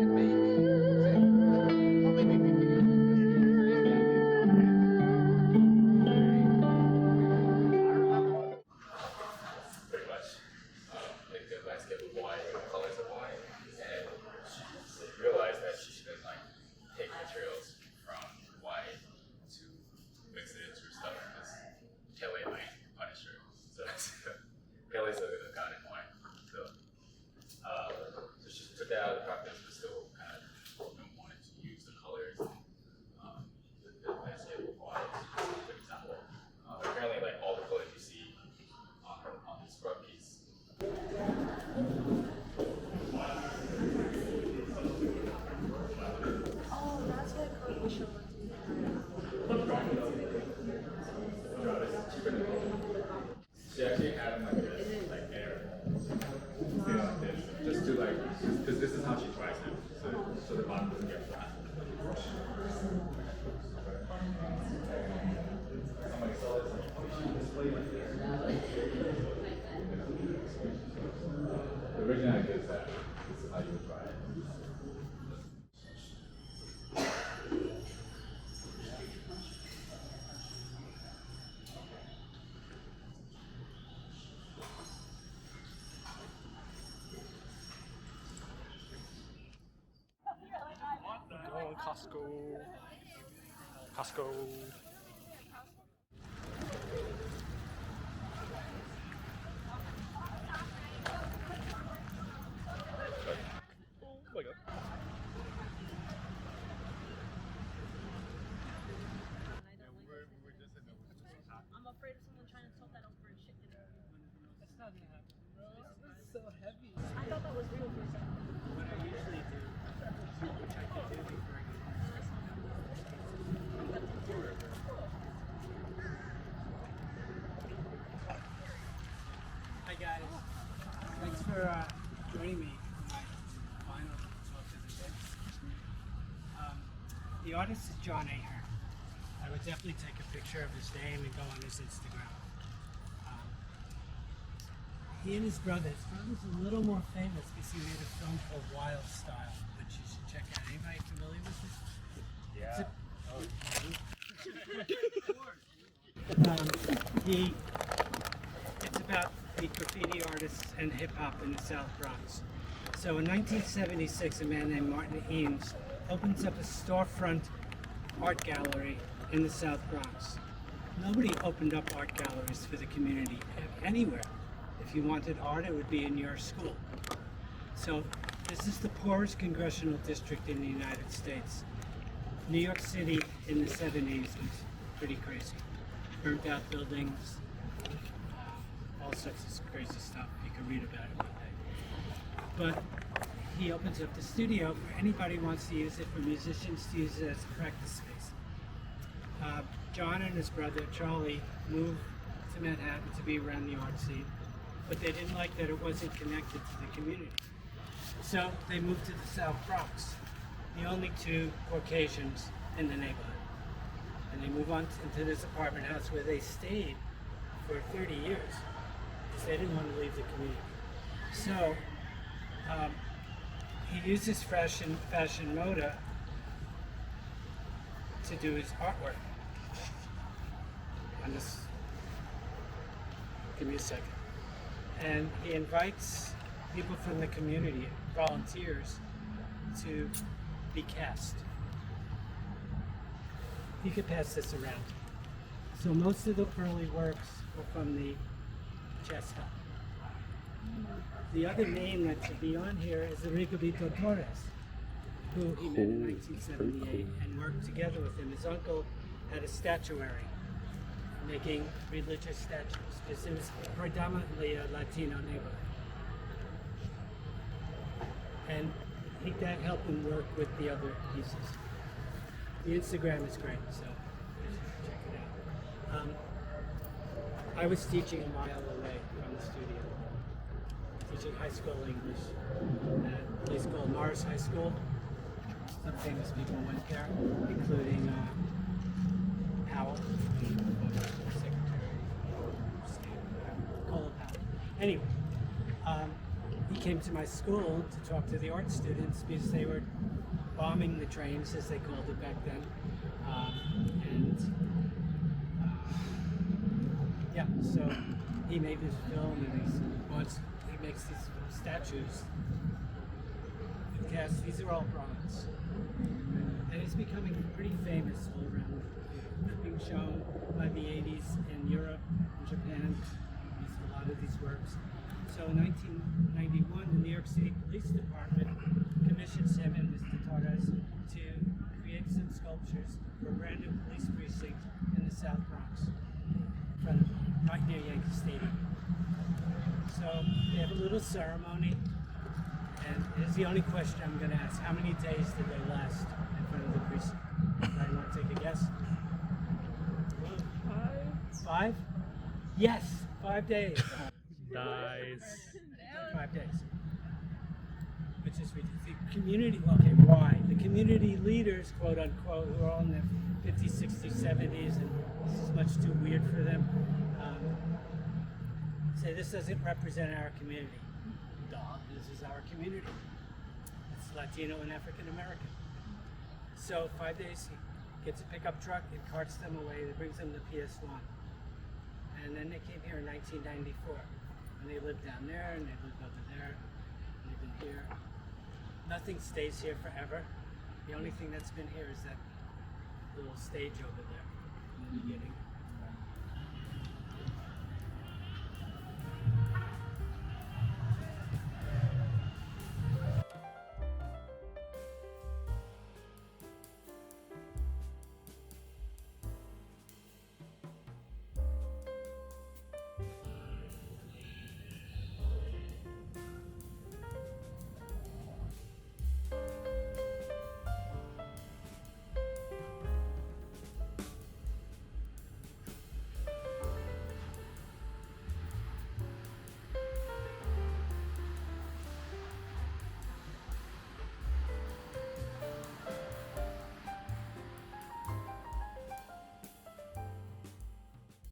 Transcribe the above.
Pretty much. Like the landscape of Hawaii, the colors of Hawaii, and she realized that she shouldn't like take materials from Hawaii to mix it into her stuff because Kelly might punish her. So Kelly's a god in Hawaii, so she took that out of the practice, but still kind of wanted to use the colors. The landscape of Hawaii is a good example. Apparently, like all the colors you see on this rug piece. Oh, that's why Chloe was showing She actually had them like this, like air. Stay like this, just to like, because this is how she dries them, so the bottom doesn't get flat. Somebody saw this display like this. The original idea is that this is how you would dry it. Oh, Costco. Costco. Oh my god. I'm afraid of someone trying to tilt that over and shit. That's not gonna happen, bro. It's so heavy. I thought that was real for a second. What I usually do, which I can do before I get Hi guys. Thanks for joining me for my final talk of the day. The artist is John Aher. I would definitely take a picture of his name and go on his Instagram. He and his brother's a little more famous because he made a film called Wild Style, which you should check out. Anybody familiar with this? Yeah. It's about the graffiti artists and hip hop in the South Bronx. So in 1976, a man named Martin Eames opens up a storefront art gallery in the South Bronx. Nobody opened up art galleries for the community anywhere. If you wanted art, it would be in your school. So this is the poorest congressional district in the United States. New York City in the 70s was pretty crazy. Burnt out buildings, all sorts of crazy stuff. You can read about it one day. But he opens up the studio for anybody who wants to use it, for musicians to use it as a practice space. John and his brother Charlie moved to Manhattan to be around the art scene, but they didn't like that it wasn't connected to the community. So they moved to the South Bronx, the only two Caucasians in the neighborhood. And they move on into this apartment house where they stayed for 30 years because they didn't want to leave the community. So he uses fashion moda to do his artwork. On this, give me a second. And he invites people from the community, volunteers, to be cast. You could pass this around. So most of the early works were from the chest up. The other name that should be on here is Enrico Torres, who he met in 1978 and worked together with him. His uncle had a statuary, making religious statues, because it was predominantly a Latino neighborhood. And that helped him work with the other pieces. The Instagram is great, so check it out. I was teaching a mile away from the studio, teaching high school English at a place called Mars High School. Some famous people went there, including Powell, Secretary of State, Colin Powell. Anyway, he came to my school to talk to the art students because they were bombing the trains, as they called it back then. Yeah, so he made this film, and he makes these statues. Yes, these are all bronze. And it's becoming pretty famous all around. It's being shown by the 80s in Europe and Japan. A lot of these works. So in 1991, the New York City Police Department commissions him and Mr. Torres to create some sculptures for a brand new police precinct in the South Bronx, right near Yankee Stadium. So they have a little ceremony, and here's the only question I'm going to ask. How many days did they last in front of the precinct? Anybody want to take a guess? 5? Yes, 5 days. Nice. 5 days. Which is ridiculous. The community, okay, why? The community leaders, quote unquote, who are all in their 50s, 60s, 70s, and this is much too weird for them, say this doesn't represent our community. Duh, this is our community. It's Latino and African American. So 5 days, he gets a pickup truck, it carts them away, it brings them to PS1. And then they came here in 1994. And they lived down there, and they lived over there, and they've been here. Nothing stays here forever. The only thing that's been here is that little stage over there in the beginning.